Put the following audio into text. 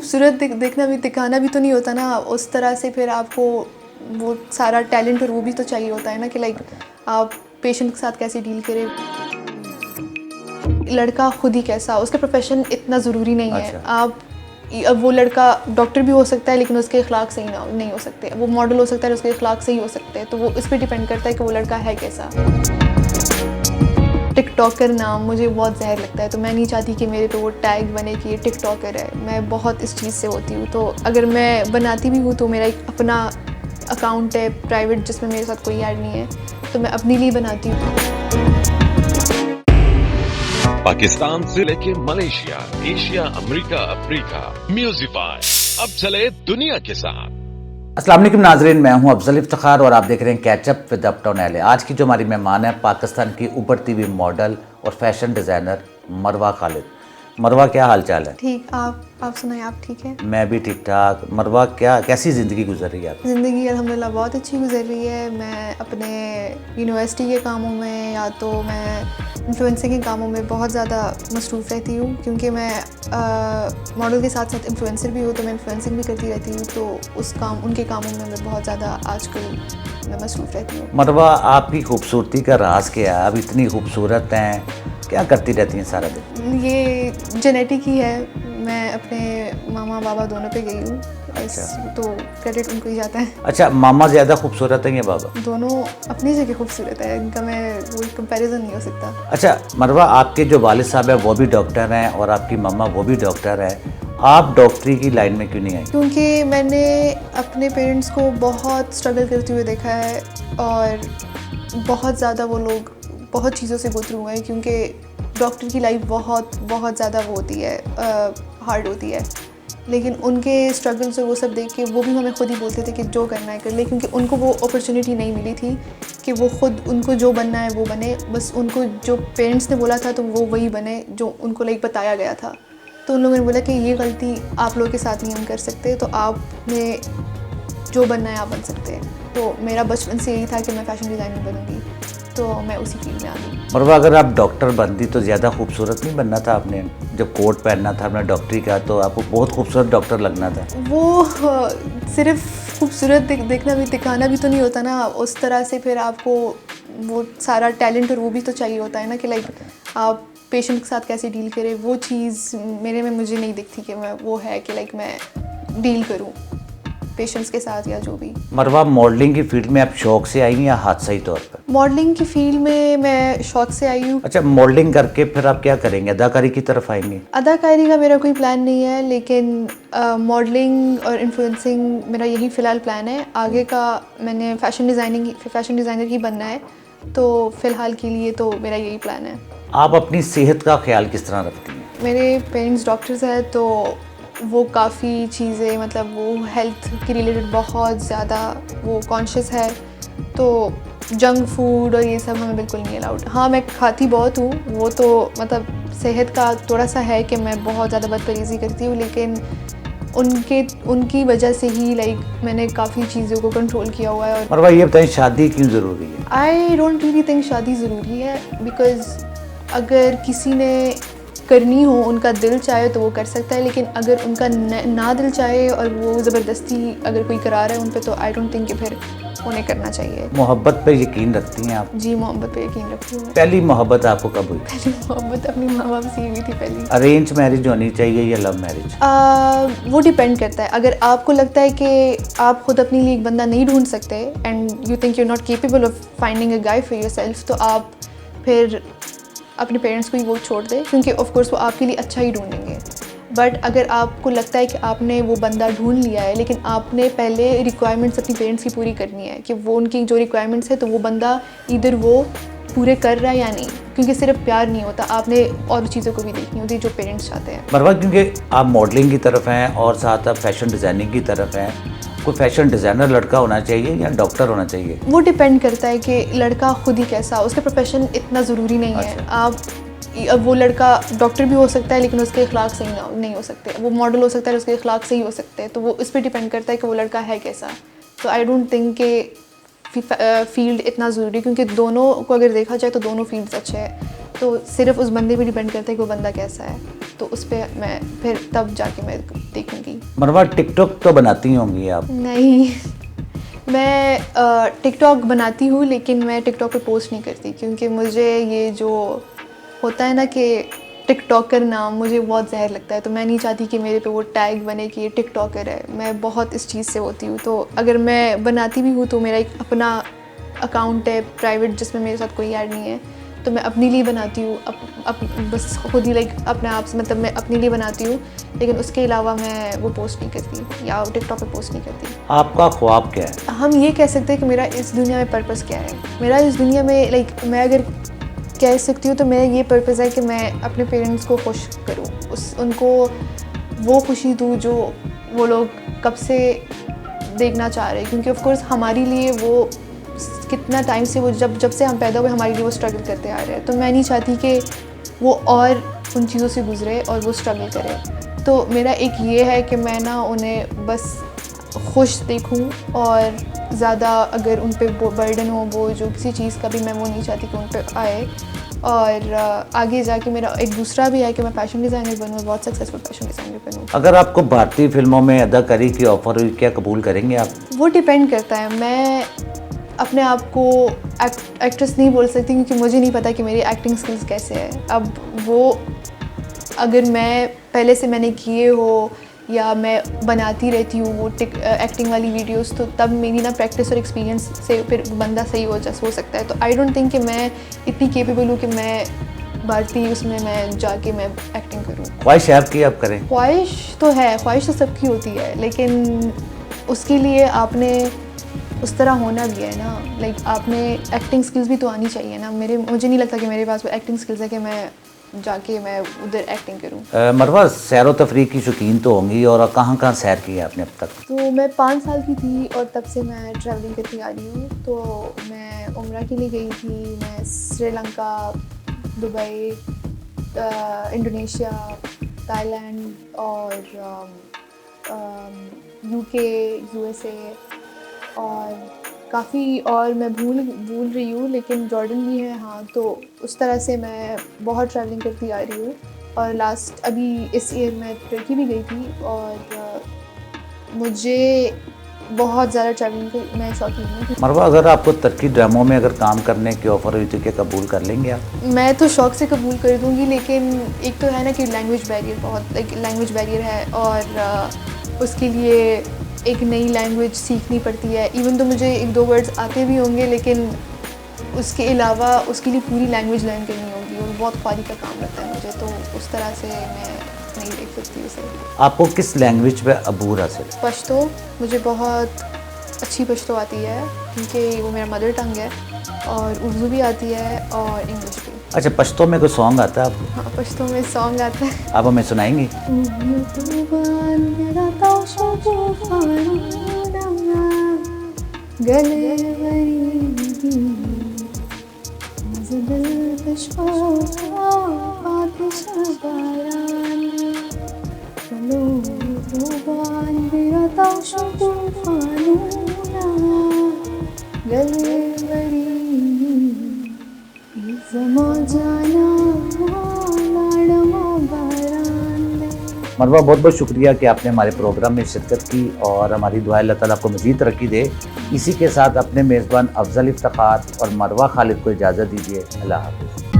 खूबसूरत देखना भी, दिखाना भी तो नहीं होता ना उस तरह से। फिर आपको वो सारा टैलेंट और वो भी तो चाहिए होता है ना कि लाइक आप पेशेंट के साथ कैसे डील करें। लड़का खुद ही कैसा, उसका प्रोफेशन इतना ज़रूरी नहीं है। आप अब वो लड़का डॉक्टर भी हो सकता है लेकिन उसके अखलाक सही ना नहीं हो सकते। वो मॉडल हो सकता है, उसके अखलाक सही हो सकते हैं। तो वो इस पर डिपेंड करता है कि वो लड़का है कैसा। टिकटॉकर नाम मुझे बहुत जहर लगता है, तो मैं नहीं चाहती कि मेरे पे वो टैग बने कि ये टिकटॉकर है। मैं बहुत इस चीज़ से होती हूँ, तो अगर मैं बनाती भी हूँ तो मेरा एक अपना अकाउंट है प्राइवेट जिसमें मेरे साथ कोई ऐड नहीं है, तो मैं अपने लिए बनाती हूँ। पाकिस्तान से लेके मलेशिया, एशिया, अमेरिका, अफ्रीका, म्यूजिफाई अब चले दुनिया के साथ। अस्सलाम वालेकुम नाजरीन, मैं हूं अफजल इफ्तिखार और आप देख रहे हैं कैचअप विद अपटाउन एले। आज की जो हमारी मेहमान है पाकिस्तान की उभरती हुई मॉडल और फैशन डिज़ाइनर मरवा खालिद। मरवा, क्या हाल चाल है? ठीक, आप सुनाएं, आप ठीक है? मैं भी ठीक ठाक। मरवा, कैसी ज़िंदगी गुजर रही है आपकी? ज़िंदगी अल्हम्दुलिल्लाह बहुत अच्छी गुजर रही है। मैं अपने यूनिवर्सिटी के कामों में या तो मैं इन्फ्लुएंसिंग के कामों में बहुत ज़्यादा मसरूफ़ रहती हूँ, क्योंकि मैं मॉडल के साथ साथ इन्फ्लुएंसर भी हूँ, तो मैं इन्फ्लुएंसिंग भी करती रहती हूँ। तो उनके कामों में मैं बहुत ज़्यादा आजकल मैं मसरूफ़ रहती हूँ। मरवा, आपकी खूबसूरती का राज क्या है? आप इतनी खूबसूरत हैं, क्या करती रहती हैं सारा दिन? ये जेनेटिक ही है। मैं अपने मामा बाबा दोनों पे गई हूँ, तो क्रेडिट उनको ही जाता है। अच्छा, मामा ज़्यादा खूबसूरत हैं या बाबा? दोनों अपनी जगह खूबसूरत है, इनका मैं वो कंपैरिजन नहीं हो सकता। अच्छा मरवा, आपके जो वालिद साहब हैं वो भी डॉक्टर हैं और आपकी मम्मा वो भी डॉक्टर है, आप डॉक्टरी की लाइन में क्यों नहीं आई? क्योंकि मैंने अपने पेरेंट्स को बहुत स्ट्रगल करते हुए देखा है और बहुत ज़्यादा वो लोग बहुत चीज़ों से गुजरे हुए हैं, क्योंकि डॉक्टर की लाइफ बहुत बहुत ज़्यादा वो होती है, हार्ड होती है। लेकिन उनके स्ट्रगल्स और वो सब देख के वो भी हमें खुद ही बोलते थे कि जो करना है कर ले, क्योंकि उनको वो अपॉर्चुनिटी नहीं मिली थी कि वो खुद उनको जो बनना है वो बने। बस उनको जो पेरेंट्स ने बोला था तो वो वही बने जो उनको लाइक बताया गया था। तो उन लोगों ने बोला कि ये गलती आप लोगों के साथ नहीं हम कर सकते, तो आपने जो बनना है आप बन सकते हैं। तो मेरा बचपन से यही था कि मैं फ़ैशन डिज़ाइनर बनूंगी, तो मैं उसी फील्ड में आ गई। मरवा, अगर आप डॉक्टर बनती तो ज़्यादा खूबसूरत नहीं बनना था आपने? जब कोट पहनना था अपना डॉक्टरी का तो आपको बहुत खूबसूरत डॉक्टर लगना था। वो सिर्फ खूबसूरत देखना भी, दिखाना भी तो नहीं होता ना उस तरह से। फिर आपको वो सारा टैलेंट और वो भी तो चाहिए होता है ना कि लाइक आप पेशेंट के साथ कैसे डील करें। वो चीज़ मेरे में मुझे नहीं दिखती कि मैं वो है कि लाइक मैं डील करूं पेशेंट्स के साथ या जो भी। मरवा, मॉडलिंग की फील्ड में आप शौक से आई हैं या हादसाई तौर पर? मॉडलिंग की फील्ड में मैं शौक से आई हूँ। अच्छा, मॉडलिंग करके फिर आप क्या करेंगे? अदाकारी की तरफ आएंगे? अदाकारी का मेरा कोई प्लान नहीं है, लेकिन मॉडलिंग और इन्फ्लुएंसिंग मेरा यही फ़िलहाल प्लान है। आगे का मैंने फ़ैशन डिज़ाइनर ही बनना है, तो फ़िलहाल के लिए तो मेरा यही प्लान है। आप अपनी सेहत का ख्याल किस तरह रखती हैं? मेरे पेरेंट्स डॉक्टर्स हैं, तो वो काफ़ी चीज़ें मतलब वो हेल्थ के रिलेटेड बहुत ज़्यादा वो कॉन्शियस है। तो जंक फूड और ये सब हमें बिल्कुल नहीं अलाउड। हाँ, मैं खाती बहुत हूँ, वो तो मतलब सेहत का थोड़ा सा है कि मैं बहुत ज़्यादा बदपरहेज़ी करती हूँ, लेकिन उनकी वजह से ही लाइक मैंने काफ़ी चीज़ों को कंट्रोल किया हुआ है। और मरवा, ये बताएं, शादी क्यों ज़रूरी है? आई डोंट रियली थिंक शादी ज़रूरी है, बिकॉज़ अगर किसी ने करनी हो, उनका दिल चाहे तो वो कर सकता है, लेकिन अगर उनका ना दिल चाहे और वो ज़बरदस्ती अगर कोई करा रहा है उन पे, तो आई डोंट थिंक कि फिर उन्हें करना चाहिए। मोहब्बत पे यकीन रखती हैं आप? जी, मोहब्बत पे यकीन रखती हूँ मैं। पहली मोहब्बत आपको कब हुई? पहली मोहब्बत अपनी माँ बाप से ही हुई थी पहली। अरेंज मैरिज होनी चाहिए या लव मैरिज? वो डिपेंड करता है। अगर आपको लगता है कि आप खुद अपने लिए एक बंदा नहीं ढूंढ सकते and you think you are not capable of finding a guy for yourself, तो आप फिर अपने पेरेंट्स को ही वो छोड़ दें, क्योंकि ऑफ कोर्स वो आपके लिए अच्छा ही ढूंढेंगे। बट अगर आपको लगता है कि आपने वो बंदा ढूंढ लिया है, लेकिन आपने पहले रिक्वायरमेंट्स अपनी पेरेंट्स की पूरी करनी है कि वो उनकी जो रिक्वायरमेंट्स है तो वो बंदा इधर वो पूरे कर रहा है या नहीं, क्योंकि सिर्फ प्यार नहीं होता, आपने और चीज़ों को भी देखनी होती है जो पेरेंट्स चाहते हैं। मरवा, क्योंकि आप मॉडलिंग की तरफ हैं और साथ आप फैशन डिज़ाइनिंग की तरफ हैं, कोई फैशन डिज़ाइनर लड़का होना चाहिए या डॉक्टर होना चाहिए? वो डिपेंड करता है कि लड़का खुद ही कैसा, उसका प्रोफेशन इतना ज़रूरी नहीं है। अब वो लड़का डॉक्टर भी हो सकता है लेकिन उसके अखलाक सही नहीं हो सकते। वो मॉडल हो सकता है, उसके अखलाक सही हो सकते हैं। तो वो इस पर डिपेंड करता है कि वो लड़का है कैसा। तो आई डोंट थिंक कि फील्ड इतना ज़रूरी, क्योंकि दोनों को अगर देखा जाए तो दोनों फील्ड्स अच्छे हैं। तो सिर्फ उस बंदे पे डिपेंड करता है कि वो बंदा कैसा है, तो उस पर मैं फिर तब जाके मैं देखूँगी। मरवा टिकटॉक तो बनाती होंगी आप? नहीं, मैं टिकटॉक बनाती हूँ लेकिन मैं टिकटॉक पे पोस्ट नहीं करती, क्योंकि मुझे ये जो होता है ना कि टिकटॉकर नाम मुझे बहुत जहर लगता है, तो मैं नहीं चाहती कि मेरे पे वो टैग बने कि ये टिकटॉकर है। मैं बहुत इस चीज़ से होती हूँ, तो अगर मैं बनाती भी हूँ तो मेरा एक अपना अकाउंट है प्राइवेट जिसमें मेरे साथ कोई ऐड नहीं है, तो मैं अपने लिए बनाती हूँ, बस खुद ही लाइक अपने आप से, मतलब मैं अपने लिए बनाती हूँ, लेकिन उसके अलावा मैं वो पोस्ट नहीं करती या टिकटॉक पे पोस्ट नहीं करती। आपका ख्वाब क्या है? हम ये कह सकते हैं कि मेरा इस दुनिया में पर्पस क्या है। मेरा इस दुनिया में लाइक मैं अगर कह सकती हूँ तो मेरा ये पर्पस है कि मैं अपने पेरेंट्स को खुश करूँ, उनको वो खुशी दूँ जो वो लोग कब से देखना चाह रहे हैं, क्योंकि ऑफ कोर्स हमारे लिए वो कितना टाइम से वो जब से हम पैदा हुए हमारे लिए वो स्ट्रगल करते आ रहे हैं, तो मैं नहीं चाहती कि वो और उन चीज़ों से गुजरे और वो स्ट्रगल करें। तो मेरा एक ये है कि मैं ना उन्हें बस खुश देखूं, और ज़्यादा अगर उन पे बर्डन हो वो जो किसी चीज़ का भी, मैं वो नहीं चाहती कि उन पे आए। और आगे जाके मेरा एक दूसरा भी है कि मैं फैशन डिज़ाइनर बनूँ, बहुत सक्सेसफुल फैशन डिज़ाइनर बनूँ। अगर आपको भारतीय फिल्मों में अदाकारी की ऑफर हुई, क्या कबूल करेंगे आप? वो डिपेंड करता है। मैं अपने आप को एक्ट्रेस नहीं बोल सकती, क्योंकि मुझे नहीं पता कि मेरी एक्टिंग स्किल्स कैसे है। अब वो अगर मैं पहले से मैंने किए हो या मैं बनाती रहती हूँ वो एक्टिंग वाली वीडियोस, तो तब मेरी ना प्रैक्टिस और एक्सपीरियंस से फिर बंदा सही हो सकता है। तो आई डोंट थिंक कि मैं इतनी केपेबल हूँ कि मैं भारतीय उसमें मैं जाके मैं एक्टिंग करूँ। ख्वाहिश है आपकी आप करें? ख्वाहिश तो है, ख्वाहिश तो सबकी होती है, लेकिन उसके लिए आपने उस तरह होना भी है ना, लाइक आपने एक्टिंग स्किल्स भी तो आनी चाहिए ना। मुझे नहीं लगता कि मेरे पास वो एक्टिंग स्किल्स है कि मैं जाके मैं उधर एक्टिंग करूं। मरवा सैर व तफरीह की शौकीन तो होंगी, और कहाँ कहाँ सैर की है आपने अब तक? तो मैं 5 साल की थी और तब से मैं ट्रैवलिंग करती आ रही हूँ। तो मैं उम्रा के लिए गई थी, मैं श्रीलंका, दुबई, इंडोनेशिया, थाईलैंड और यूके, यूएसए और काफ़ी और मैं भूल रही हूँ, लेकिन जॉर्डन भी है। हाँ, तो उस तरह से मैं बहुत ट्रैवलिंग करती आ रही हूँ। और लास्ट अभी इस ईयर मैं तुर्की भी गई थी, और मुझे बहुत ज़्यादा ट्रैवलिंग की मैं शौकीन हूँ। मरवा अगर आपको तुर्की ड्रामों में अगर काम करने की ऑफ़र हुई तो क्या कबूल कर लेंगे आप? मैं तो शौक़ से कबूल कर दूँगी, लेकिन एक तो है ना कि लैंग्वेज बैरियर, बहुत लैंग्वेज बैरियर है, और उसके लिए एक नई लैंग्वेज सीखनी पड़ती है। इवन तो मुझे 1-2 वर्ड्स आते भी होंगे, लेकिन उसके अलावा उसके लिए पूरी लैंग्वेज लर्न करनी होगी, और बहुत ख्वारी का काम रहता है मुझे, तो उस तरह से मैं नहीं देख सकती उसे। आपको किस लैंग्वेज पे अबूर हासिल? पश्तो, मुझे बहुत अच्छी पश्तो आती है, क्योंकि वो मेरा मदर टंग है, और उर्दू भी आती है और इंग्लिश भी। अच्छा, पश्तो में कोई सॉन्ग आता है आपको? हाँ, पश्तो में सॉन्ग आता है। आप हमें सुनाएंगी? मरवा बहुत बहुत शुक्रिया कि आपने हमारे प्रोग्राम में शिरकत की, और हमारी दुआ अल्लाह ताला आपको मज़ीद तरक्की दे। इसी के साथ अपने मेज़बान अफजल इफ्तिखार और मरवा खालिद को इजाज़त दीजिए। अल्लाह हाफ़िज़।